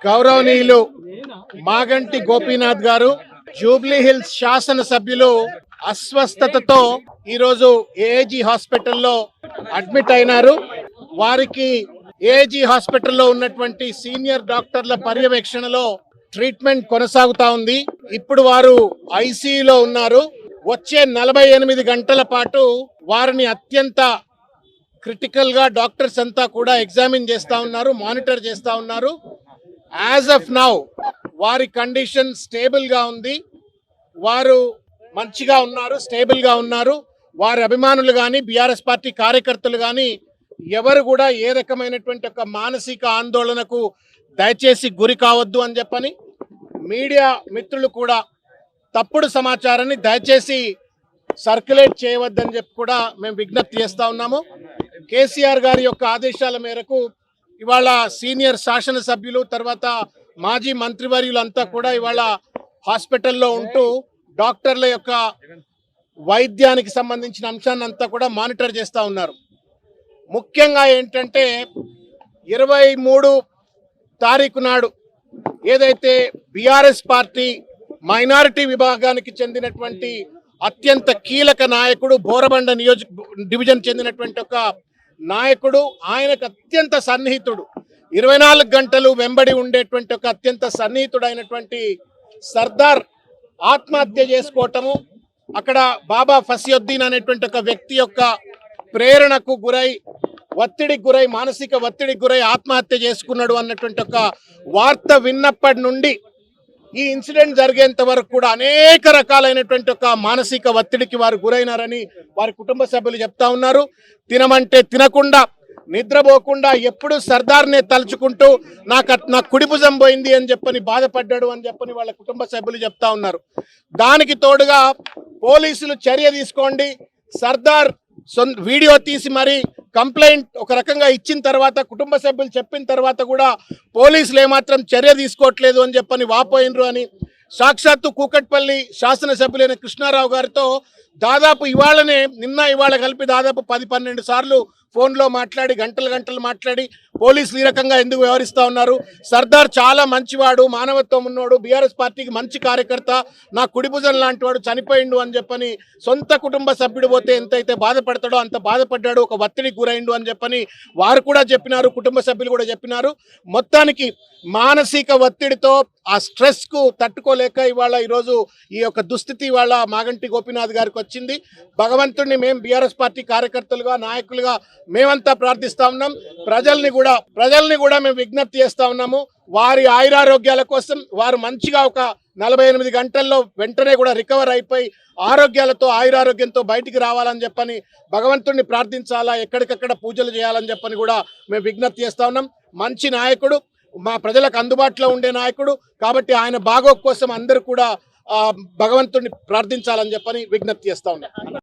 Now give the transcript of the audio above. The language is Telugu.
గౌరవనీయులు మాగంటి గోపీనాథ్ గారు జూబ్లీ హిల్స్ శాసన సభ్యులు అస్వస్థతతో ఈరోజు ఏజీ హాస్పిటల్లో అడ్మిట్ అయినారు. వారికి ఏజీ హాస్పిటల్లో ఉన్నటువంటి సీనియర్ డాక్టర్ల పర్యవేక్షణలో ట్రీట్మెంట్ కొనసాగుతా ఉంది. ఇప్పుడు వారు ఐసీయూలో ఉన్నారు. వచ్చే 48 గంటల పాటు వారిని అత్యంత క్రిటికల్ గా డాక్టర్స్ అంతా కూడా ఎగ్జామిన్ చేస్తా ఉన్నారు, మానిటర్ చేస్తా ఉన్నారు. యాజ్ ఆఫ్ నౌ వారి కండిషన్ స్టేబుల్ గా ఉంది. వారు మంచిగా ఉన్నారు, స్టేబుల్ గా ఉన్నారు. వారి అభిమానులు కానీ బీఆర్ఎస్ పార్టీ కార్యకర్తలు కానీ ఎవరు కూడా ఏ రకమైనటువంటి ఒక మానసిక ఆందోళనకు దయచేసి గురి కావద్దు అని చెప్పని, మీడియా మిత్రులు కూడా తప్పుడు సమాచారాన్ని దయచేసి సర్క్యులేట్ చేయవద్దని చెప్పి కూడా మేము విజ్ఞప్తి చేస్తా ఉన్నాము. కేసీఆర్ గారి యొక్క ఆదేశాల మేరకు ఇవాళ సీనియర్ శాసనసభ్యులు తర్వాత మాజీ మంత్రివర్యులంతా కూడా ఇవాళ హాస్పిటల్లో ఉంటూ డాక్టర్ల యొక్క వైద్యానికి సంబంధించిన అంశాన్ని అంతా కూడా మానిటర్ చేస్తూ ఉన్నారు. ముఖ్యంగా ఏంటంటే 23 తారీఖు నాడు ఏదైతే బీఆర్ఎస్ పార్టీ మైనారిటీ విభాగానికి చెందినటువంటి అత్యంత కీలక నాయకుడు, బోరబండ డివిజన్ చెందినటువంటి ఒక నాయకుడు, ఆయనకు అత్యంత సన్నిహితుడు, 24 గంటలు వెంబడి ఉండేటువంటి ఒక అత్యంత సన్నిహితుడైనటువంటి సర్దార్ ఆత్మహత్య చేసుకోవటము, అక్కడ బాబా ఫసియుద్దీన్ అనేటువంటి ఒక వ్యక్తి యొక్క ప్రేరణకు గురై ఒత్తిడికి గురై మానసిక ఒత్తిడికి గురై ఆత్మహత్య చేసుకున్నాడు అన్నటువంటి ఒక వార్త విన్నప్పటి నుండి ఈ ఇన్సిడెంట్ జరిగేంత వరకు కూడా అనేక రకాలైనటువంటి ఒక మానసిక ఒత్తిడికి వారు గురైనారని వారి కుటుంబ సభ్యులు చెప్తా ఉన్నారు. తినమంటే తినకుండా, నిద్రపోకుండా ఎప్పుడు సర్దార్నే తలుచుకుంటూ నా కుడి భుజం పోయింది అని చెప్పని బాధపడ్డాడు అని చెప్పని వాళ్ళ కుటుంబ సభ్యులు చెప్తా ఉన్నారు. దానికి తోడుగా పోలీసులు చర్య తీసుకోండి, సర్దార్ వీడియో తీసి మరి కంప్లైంట్ ఒక రకంగా ఇచ్చిన తర్వాత కుటుంబ సభ్యులు చెప్పిన తర్వాత కూడా పోలీసులు ఏమాత్రం చర్య తీసుకోవట్లేదు అని చెప్పని వాపోయినరు అని సాక్షాత్తు కూకట్పల్లి శాసనసభ్యులైన కృష్ణారావు గారితో దాదాపు ఇవాళ కలిపి దాదాపు 10-12 సార్లు ఫోన్లో మాట్లాడి గంటలు మాట్లాడి పోలీసులు ఈ రకంగా ఎందుకు వ్యవహరిస్తూ ఉన్నారు, సర్దార్ చాలా మంచివాడు, మానవత్వం ఉన్నవాడు, బీఆర్ఎస్ పార్టీకి మంచి కార్యకర్త, నా కుడిభుజం లాంటి వాడు చనిపోయిండు అని చెప్పని సొంత కుటుంబ సభ్యుడు పోతే ఎంతైతే బాధపడతాడో అంత బాధపడ్డాడు, ఒక ఒత్తిడికి గురైండు అని చెప్పని వారు కూడా చెప్పినారు, కుటుంబ సభ్యులు కూడా చెప్పినారు. మొత్తానికి మానసిక ఒత్తిడితో ఆ స్ట్రెస్కు తట్టుకోలేక ఈరోజు ఈ యొక్క దుస్థితి ఇవాళ మాగంటి గోపీనాథ్ గారికి వచ్చింది. భగవంతుడిని మేము బీఆర్ఎస్ పార్టీ కార్యకర్తలుగా నాయకులుగా మేమంతా ప్రార్థిస్తా ఉన్నాం. ప్రజల్ని కూడా మేము విజ్ఞప్తి చేస్తా ఉన్నాము. వారి ఆయురారోగ్యాల కోసం వారు మంచిగా ఒక 48 గంటల్లో వెంటనే కూడా రికవర్ అయిపోయి ఆరోగ్యాలతో ఆయురారోగ్యంతో బయటికి రావాలని చెప్పని భగవంతుడిని ప్రార్థించాలా, ఎక్కడికక్కడ పూజలు చేయాలని చెప్పని కూడా మేము విజ్ఞప్తి చేస్తా ఉన్నాం. మంచి నాయకుడు, మా ప్రజలకు అందుబాటులో ఉండే నాయకుడు కాబట్టి ఆయన బాగోగు కోసం అందరూ కూడా భగవంతుడిని ప్రార్థించాలని చెప్పని విజ్ఞప్తి చేస్తా ఉన్నాం.